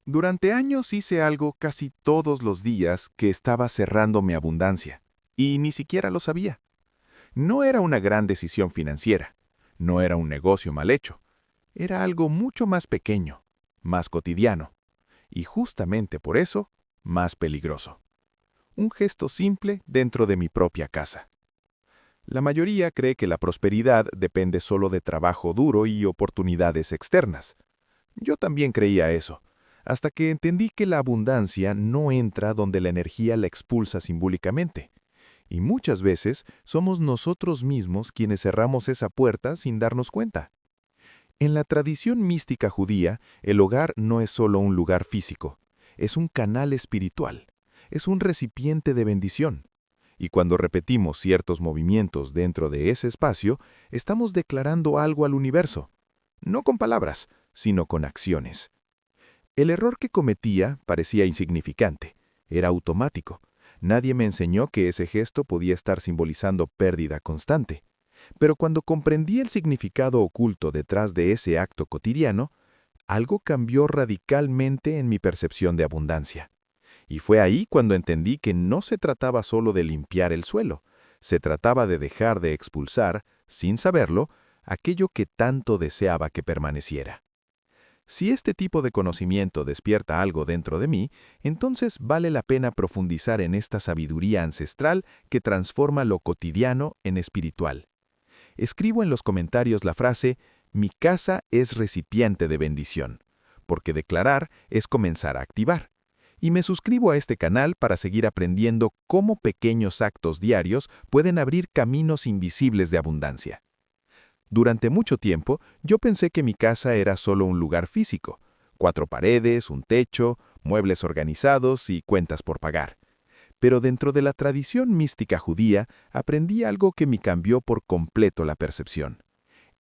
Durante años hice algo casi todos los días que estaba cerrando mi abundancia, y ni siquiera lo sabía. No era una gran decisión financiera, no era un negocio mal hecho, era algo mucho más pequeño, más cotidiano, y justamente por eso, más peligroso. Un gesto simple dentro de mi propia casa. La mayoría cree que la prosperidad depende solo de trabajo duro y oportunidades externas. Yo también creía eso, hasta que entendí que la abundancia no entra donde la energía la expulsa simbólicamente. Y muchas veces somos nosotros mismos quienes cerramos esa puerta sin darnos cuenta. En la tradición mística judía, el hogar no es solo un lugar físico, es un canal espiritual, es un recipiente de bendición. Y cuando repetimos ciertos movimientos dentro de ese espacio, estamos declarando algo al universo, no con palabras, sino con acciones. El error que cometía parecía insignificante, era automático. Nadie me enseñó que ese gesto podía estar simbolizando pérdida constante. Pero cuando comprendí el significado oculto detrás de ese acto cotidiano, algo cambió radicalmente en mi percepción de abundancia. Y fue ahí cuando entendí que no se trataba solo de limpiar el suelo, se trataba de dejar de expulsar, sin saberlo, aquello que tanto deseaba que permaneciera. Si este tipo de conocimiento despierta algo dentro de mí, entonces vale la pena profundizar en esta sabiduría ancestral que transforma lo cotidiano en espiritual. Escribo en los comentarios la frase, mi casa es recipiente de bendición, porque declarar es comenzar a activar. Y me suscribo a este canal para seguir aprendiendo cómo pequeños actos diarios pueden abrir caminos invisibles de abundancia. Durante mucho tiempo, yo pensé que mi casa era solo un lugar físico, 4 paredes, un techo, muebles organizados y cuentas por pagar. Pero dentro de la tradición mística judía, aprendí algo que me cambió por completo la percepción.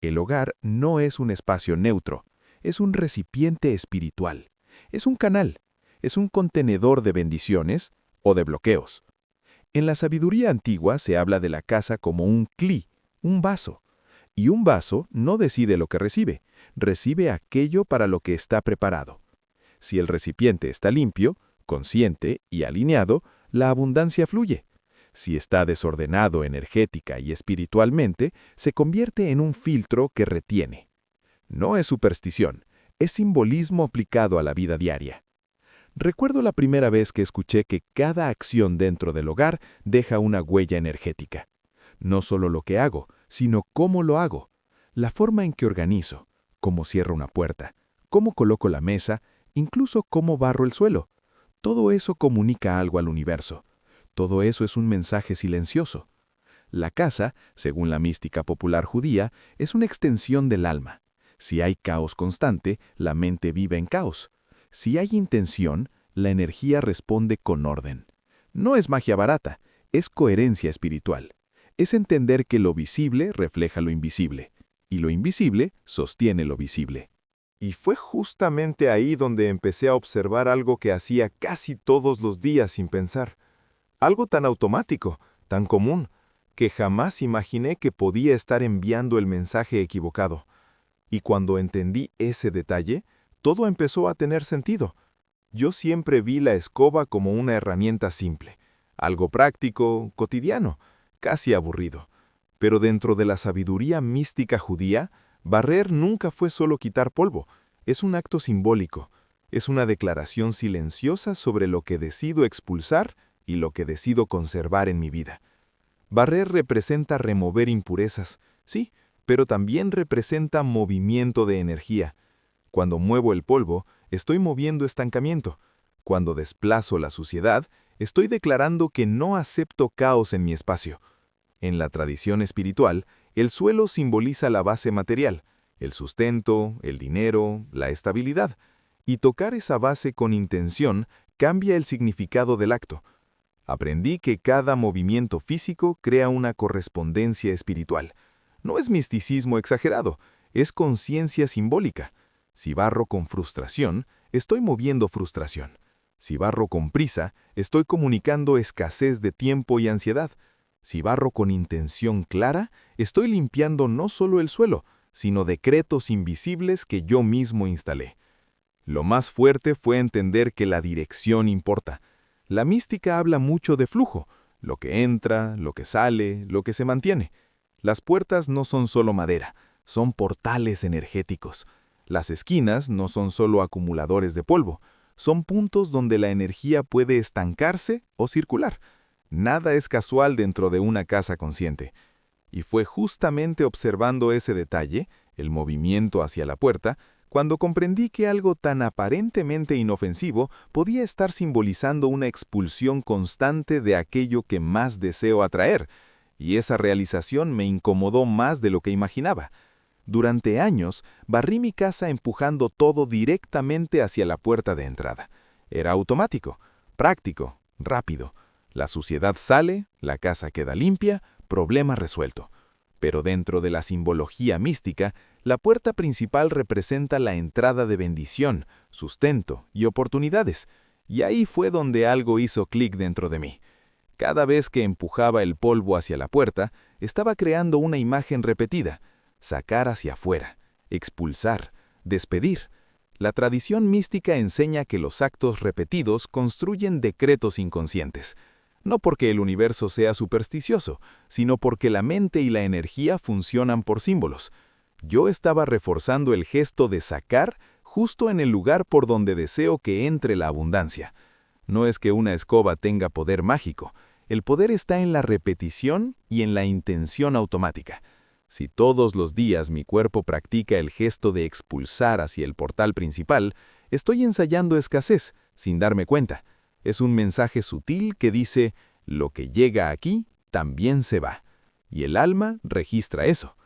El hogar no es un espacio neutro, es un recipiente espiritual, es un canal, es un contenedor de bendiciones o de bloqueos. En la sabiduría antigua se habla de la casa como un cli, un vaso. Y un vaso no decide lo que recibe aquello para lo que está preparado. Si el recipiente está limpio, consciente y alineado, la abundancia fluye. Si está desordenado energética y espiritualmente, se convierte en un filtro que retiene. No es superstición, es simbolismo aplicado a la vida diaria. Recuerdo la primera vez que escuché que cada acción dentro del hogar deja una huella energética. No solo lo que hago, sino cómo lo hago, la forma en que organizo, cómo cierro una puerta, cómo coloco la mesa, incluso cómo barro el suelo. Todo eso comunica algo al universo. Todo eso es un mensaje silencioso. La casa, según la mística popular judía, es una extensión del alma. Si hay caos constante, la mente vive en caos. Si hay intención, la energía responde con orden. No es magia barata, es coherencia espiritual. Es entender que lo visible refleja lo invisible, y lo invisible sostiene lo visible. Y fue justamente ahí donde empecé a observar algo que hacía casi todos los días sin pensar. Algo tan automático, tan común, que jamás imaginé que podía estar enviando el mensaje equivocado. Y cuando entendí ese detalle, todo empezó a tener sentido. Yo siempre vi la escoba como una herramienta simple, algo práctico, cotidiano, casi aburrido. Pero dentro de la sabiduría mística judía, barrer nunca fue solo quitar polvo, es un acto simbólico, es una declaración silenciosa sobre lo que decido expulsar y lo que decido conservar en mi vida. Barrer representa remover impurezas, sí, pero también representa movimiento de energía. Cuando muevo el polvo, estoy moviendo estancamiento. Cuando desplazo la suciedad, estoy declarando que no acepto caos en mi espacio. En la tradición espiritual, el suelo simboliza la base material, el sustento, el dinero, la estabilidad, y tocar esa base con intención cambia el significado del acto. Aprendí que cada movimiento físico crea una correspondencia espiritual. No es misticismo exagerado, es conciencia simbólica. Si barro con frustración, estoy moviendo frustración. Si barro con prisa, estoy comunicando escasez de tiempo y ansiedad. Si barro con intención clara, estoy limpiando no solo el suelo, sino decretos invisibles que yo mismo instalé. Lo más fuerte fue entender que la dirección importa. La mística habla mucho de flujo, lo que entra, lo que sale, lo que se mantiene. Las puertas no son solo madera, son portales energéticos. Las esquinas no son solo acumuladores de polvo, son puntos donde la energía puede estancarse o circular. Nada es casual dentro de una casa consciente. Y fue justamente observando ese detalle, el movimiento hacia la puerta, cuando comprendí que algo tan aparentemente inofensivo podía estar simbolizando una expulsión constante de aquello que más deseo atraer, y esa realización me incomodó más de lo que imaginaba. Durante años, barrí mi casa empujando todo directamente hacia la puerta de entrada. Era automático, práctico, rápido. La suciedad sale, la casa queda limpia, problema resuelto. Pero dentro de la simbología mística, la puerta principal representa la entrada de bendición, sustento y oportunidades, y ahí fue donde algo hizo clic dentro de mí. Cada vez que empujaba el polvo hacia la puerta, estaba creando una imagen repetida: sacar hacia afuera, expulsar, despedir. La tradición mística enseña que los actos repetidos construyen decretos inconscientes. No porque el universo sea supersticioso, sino porque la mente y la energía funcionan por símbolos. Yo estaba reforzando el gesto de sacar justo en el lugar por donde deseo que entre la abundancia. No es que una escoba tenga poder mágico. El poder está en la repetición y en la intención automática. Si todos los días mi cuerpo practica el gesto de expulsar hacia el portal principal, estoy ensayando escasez, sin darme cuenta. Es un mensaje sutil que dice: lo que llega aquí también se va. Y el alma registra eso.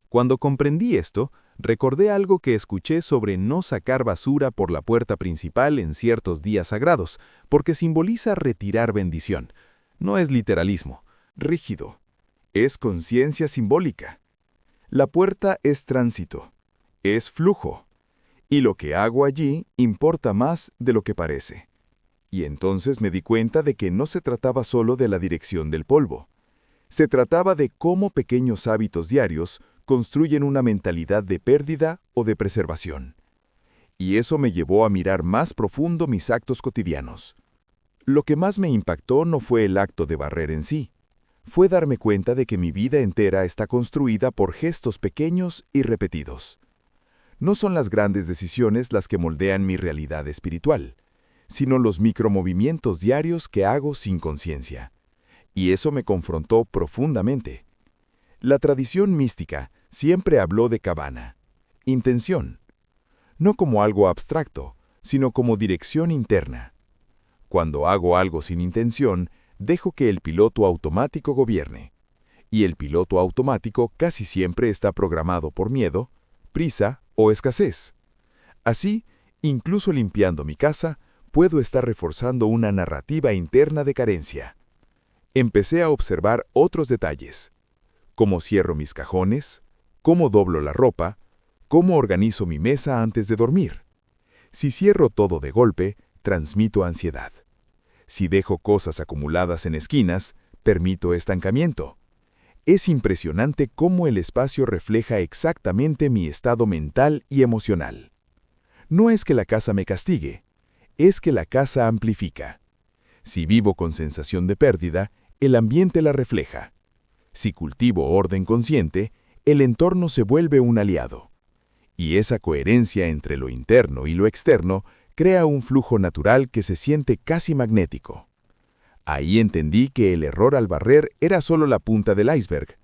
Cuando comprendí esto, recordé algo que escuché sobre no sacar basura por la puerta principal en ciertos días sagrados, porque simboliza retirar bendición. No es literalismo. Rígido. Es conciencia simbólica. La puerta es tránsito. Es flujo. Y lo que hago allí importa más de lo que parece. Y entonces me di cuenta de que no se trataba solo de la dirección del polvo. Se trataba de cómo pequeños hábitos diarios construyen una mentalidad de pérdida o de preservación. Y eso me llevó a mirar más profundo mis actos cotidianos. Lo que más me impactó no fue el acto de barrer en sí. Fue darme cuenta de que mi vida entera está construida por gestos pequeños y repetidos. No son las grandes decisiones las que moldean mi realidad espiritual, sino los micromovimientos diarios que hago sin conciencia. Y eso me confrontó profundamente. La tradición mística siempre habló de cabana, intención, no como algo abstracto, sino como dirección interna. Cuando hago algo sin intención, dejo que el piloto automático gobierne. Y el piloto automático casi siempre está programado por miedo, prisa o escasez. Así, incluso limpiando mi casa, puedo estar reforzando una narrativa interna de carencia. Empecé a observar otros detalles: cómo cierro mis cajones, cómo doblo la ropa, cómo organizo mi mesa antes de dormir. Si cierro todo de golpe, transmito ansiedad. Si dejo cosas acumuladas en esquinas, permito estancamiento. Es impresionante cómo el espacio refleja exactamente mi estado mental y emocional. No es que la casa me castigue, es que la casa amplifica. Si vivo con sensación de pérdida, el ambiente la refleja. Si cultivo orden consciente, el entorno se vuelve un aliado. Y esa coherencia entre lo interno y lo externo crea un flujo natural que se siente casi magnético. Ahí entendí que el error al barrer era solo la punta del iceberg.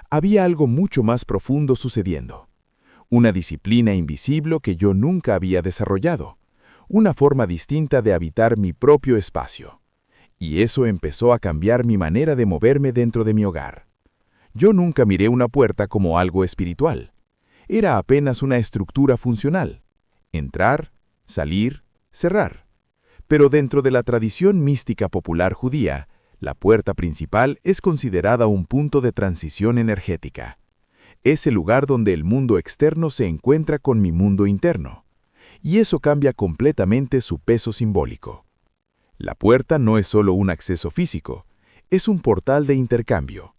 Había algo mucho más profundo sucediendo. Una disciplina invisible que yo nunca había desarrollado. Una forma distinta de habitar mi propio espacio. Y eso empezó a cambiar mi manera de moverme dentro de mi hogar. Yo nunca miré una puerta como algo espiritual. Era apenas una estructura funcional. Entrar, salir, cerrar. Pero dentro de la tradición mística popular judía, la puerta principal es considerada un punto de transición energética. Es el lugar donde el mundo externo se encuentra con mi mundo interno. Y eso cambia completamente su peso simbólico. La puerta no es solo un acceso físico, es un portal de intercambio.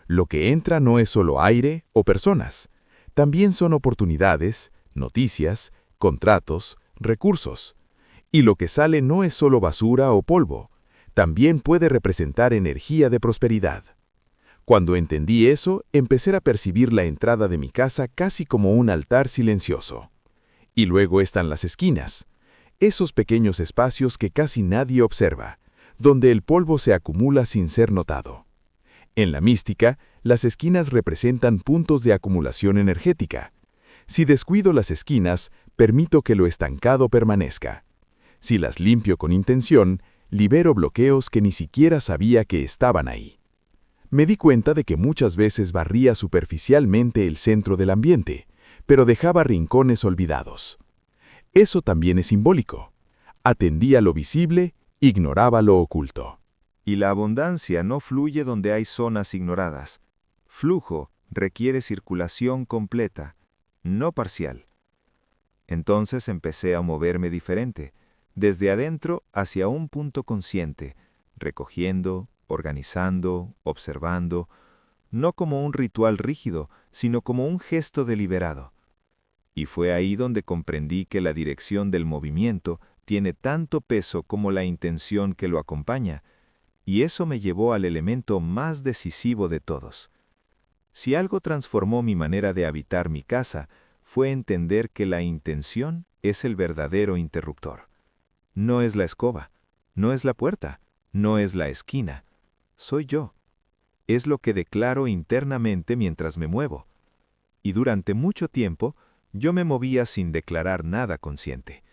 Lo que entra no es solo aire o personas, también son oportunidades, noticias, contratos, recursos. Y lo que sale no es solo basura o polvo, también puede representar energía de prosperidad. Cuando entendí eso, empecé a percibir la entrada de mi casa casi como un altar silencioso. Y luego están las esquinas, esos pequeños espacios que casi nadie observa, donde el polvo se acumula sin ser notado. En la mística, las esquinas representan puntos de acumulación energética. Si descuido las esquinas, permito que lo estancado permanezca. Si las limpio con intención, libero bloqueos que ni siquiera sabía que estaban ahí. Me di cuenta de que muchas veces barría superficialmente el centro del ambiente, pero dejaba rincones olvidados. Eso también es simbólico. Atendía lo visible, ignoraba lo oculto. Y la abundancia no fluye donde hay zonas ignoradas. Flujo requiere circulación completa, no parcial. Entonces empecé a moverme diferente, desde adentro hacia un punto consciente, recogiendo, organizando, observando, no como un ritual rígido, sino como un gesto deliberado. Y fue ahí donde comprendí que la dirección del movimiento tiene tanto peso como la intención que lo acompaña, y eso me llevó al elemento más decisivo de todos. Si algo transformó mi manera de habitar mi casa, fue entender que la intención es el verdadero interruptor. No es la escoba, no es la puerta, no es la esquina. Soy yo. Es lo que declaro internamente mientras me muevo. Y durante mucho tiempo, yo me movía sin declarar nada consciente.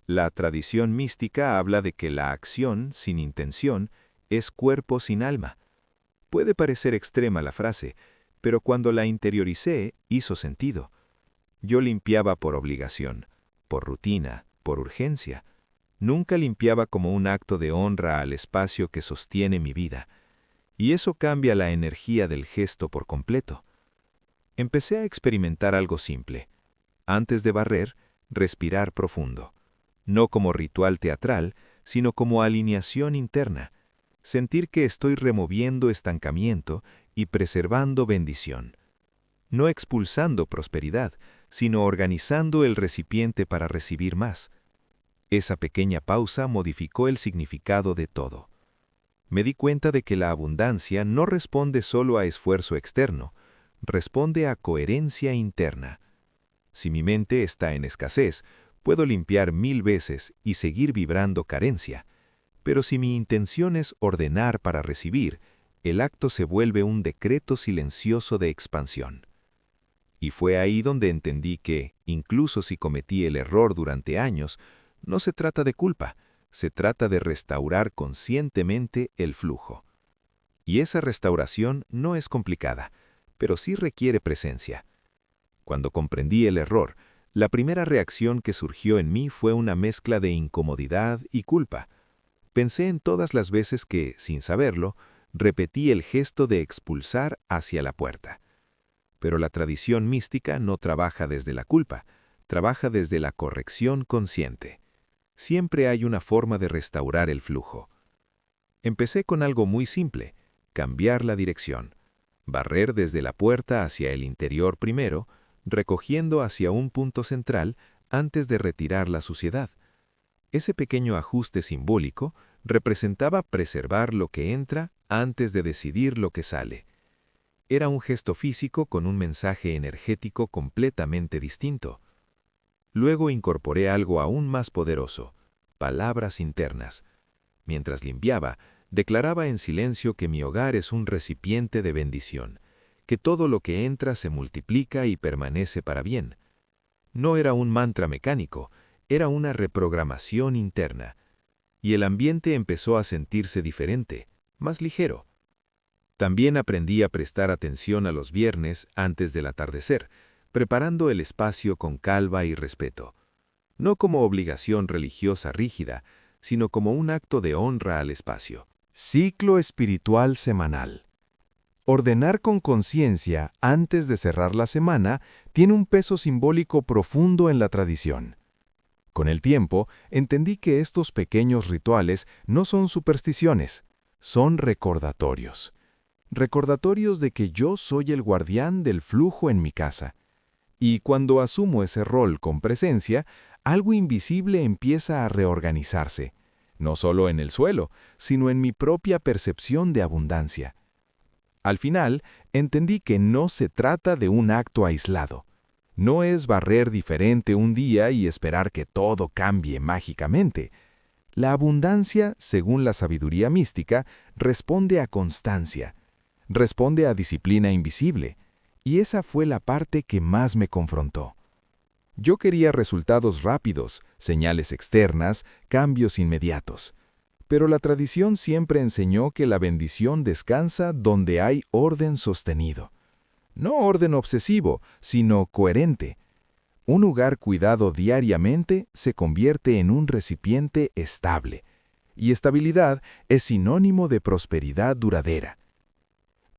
La tradición mística habla de que la acción sin intención es cuerpo sin alma. Puede parecer extrema la frase, pero cuando la interioricé, hizo sentido. Yo limpiaba por obligación, por rutina, por urgencia. Nunca limpiaba como un acto de honra al espacio que sostiene mi vida. Y eso cambia la energía del gesto por completo. Empecé a experimentar algo simple. Antes de barrer, respirar profundo. No como ritual teatral, sino como alineación interna. Sentir que estoy removiendo estancamiento y preservando bendición. No expulsando prosperidad, sino organizando el recipiente para recibir más. Esa pequeña pausa modificó el significado de todo. Me di cuenta de que la abundancia no responde solo a esfuerzo externo, responde a coherencia interna. Si mi mente está en escasez, puedo limpiar 1000 veces y seguir vibrando carencia. Pero si mi intención es ordenar para recibir, el acto se vuelve un decreto silencioso de expansión. Y fue ahí donde entendí que, incluso si cometí el error durante años, no se trata de culpa, se trata de restaurar conscientemente el flujo. Y esa restauración no es complicada, pero sí requiere presencia. Cuando comprendí el error, la primera reacción que surgió en mí fue una mezcla de incomodidad y culpa. Pensé en todas las veces que, sin saberlo, repetí el gesto de expulsar hacia la puerta. Pero la tradición mística no trabaja desde la culpa, trabaja desde la corrección consciente. Siempre hay una forma de restaurar el flujo. Empecé con algo muy simple, cambiar la dirección. Barrer desde la puerta hacia el interior primero, recogiendo hacia un punto central antes de retirar la suciedad. Ese pequeño ajuste simbólico representaba preservar lo que entra antes de decidir lo que sale. Era un gesto físico con un mensaje energético completamente distinto. Luego incorporé algo aún más poderoso, palabras internas. Mientras limpiaba, declaraba en silencio que mi hogar es un recipiente de bendición, que todo lo que entra se multiplica y permanece para bien. No era un mantra mecánico, era una reprogramación interna. Y el ambiente empezó a sentirse diferente, más ligero. También aprendí a prestar atención a los viernes antes del atardecer, preparando el espacio con calma y respeto. No como obligación religiosa rígida, sino como un acto de honra al espacio. Ciclo espiritual semanal. Ordenar con conciencia antes de cerrar la semana tiene un peso simbólico profundo en la tradición. Con el tiempo, entendí que estos pequeños rituales no son supersticiones, son recordatorios. Recordatorios de que yo soy el guardián del flujo en mi casa. Y cuando asumo ese rol con presencia, algo invisible empieza a reorganizarse, no solo en el suelo, sino en mi propia percepción de abundancia. Al final, entendí que no se trata de un acto aislado. No es barrer diferente un día y esperar que todo cambie mágicamente. La abundancia, según la sabiduría mística, responde a constancia, responde a disciplina invisible, y esa fue la parte que más me confrontó. Yo quería resultados rápidos, señales externas, cambios inmediatos. Pero la tradición siempre enseñó que la bendición descansa donde hay orden sostenido. No orden obsesivo, sino coherente. Un hogar cuidado diariamente se convierte en un recipiente estable, y estabilidad es sinónimo de prosperidad duradera.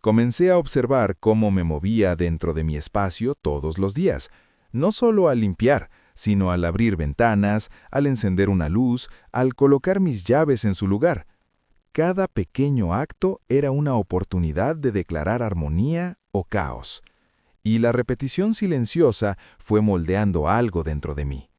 Comencé a observar cómo me movía dentro de mi espacio todos los días, no solo al limpiar, sino al abrir ventanas, al encender una luz, al colocar mis llaves en su lugar. Cada pequeño acto era una oportunidad de declarar armonía o caos, y la repetición silenciosa fue moldeando algo dentro de mí.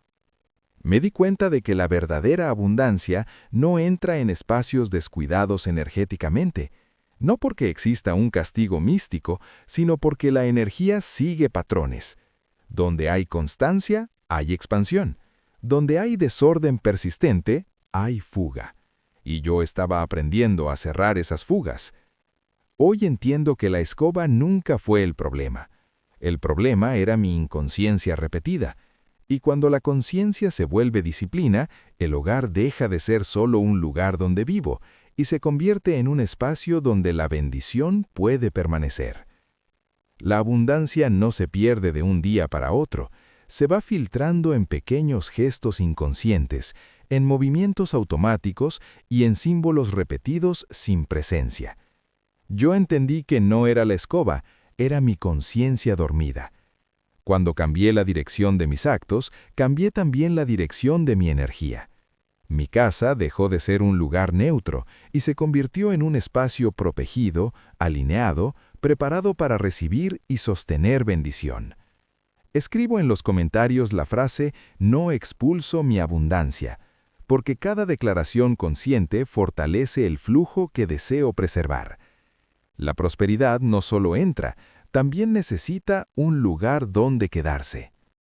Me di cuenta de que la verdadera abundancia no entra en espacios descuidados energéticamente, no porque exista un castigo místico, sino porque la energía sigue patrones. Donde hay constancia, hay expansión. Donde hay desorden persistente, hay fuga. Y yo estaba aprendiendo a cerrar esas fugas. Hoy entiendo que la escoba nunca fue el problema. El problema era mi inconsciencia repetida. Y cuando la conciencia se vuelve disciplina, el hogar deja de ser solo un lugar donde vivo y se convierte en un espacio donde la bendición puede permanecer. La abundancia no se pierde de un día para otro, se va filtrando en pequeños gestos inconscientes, en movimientos automáticos y en símbolos repetidos sin presencia. Yo entendí que no era la escoba, era mi conciencia dormida. Cuando cambié la dirección de mis actos, cambié también la dirección de mi energía. Mi casa dejó de ser un lugar neutro y se convirtió en un espacio protegido, alineado, preparado para recibir y sostener bendición. Escribo en los comentarios la frase «No expulso mi abundancia», porque cada declaración consciente fortalece el flujo que deseo preservar. La prosperidad no solo entra, también necesita un lugar donde quedarse.